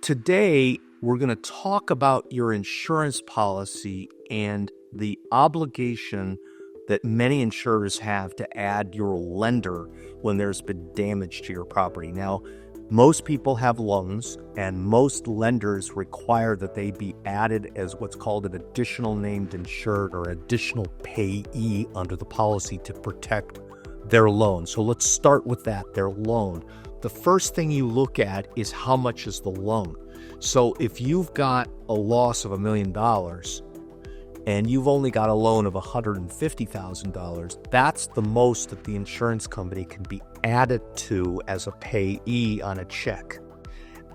Today, we're going to talk about your insurance policy and the obligation that many insurers have to add your lender when there's been damage to your property. Now, most people have loans, and most lenders require that they be added as what's called an additional named insured or additional payee under the policy to protect their loan. So let's start with that, their loan. The first thing you look at is how much is the loan. So if you've got a loss of $1 million and you've only got a loan of $150,000, that's the most that the insurance company can be added to as a payee on a check.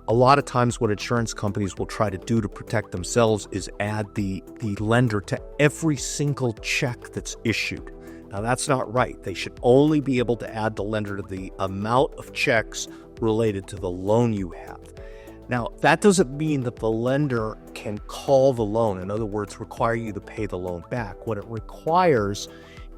A lot of times what insurance companies will try to do to protect themselves is add the lender to every single check that's issued. Now, that's not right. They should only be able to add the lender to the amount of checks related to the loan you have. Now, that doesn't mean that the lender can call the loan, in other words, require you to pay the loan back. What it requires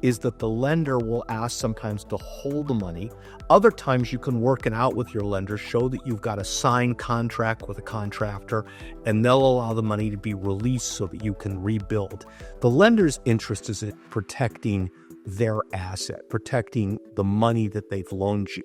is that the lender will ask sometimes to hold the money. Other times you can work it out with your lender, show that you've got a signed contract with a contractor, and they'll allow the money to be released so that you can rebuild. The lender's interest is in protecting their asset, protecting the money that they've loaned you.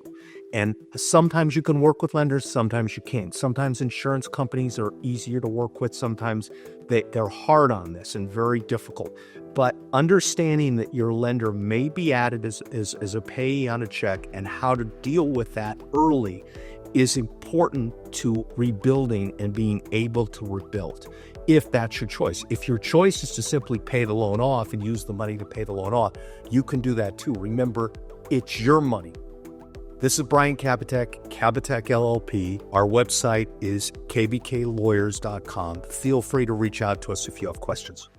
And sometimes you can work with lenders, sometimes you can't. Sometimes insurance companies are easier to work with. Sometimes they're hard on this and very difficult. But understanding that your lender may be added as a payee on a check and how to deal with that early is important to rebuilding and being able to rebuild, if that's your choice. If your choice is to simply pay the loan off and use the money to pay the loan off, you can do that too. Remember, it's your money. This is Brian Kabatek, Kabatek LLP. Our website is kbklawyers.com. Feel free to reach out to us if you have questions.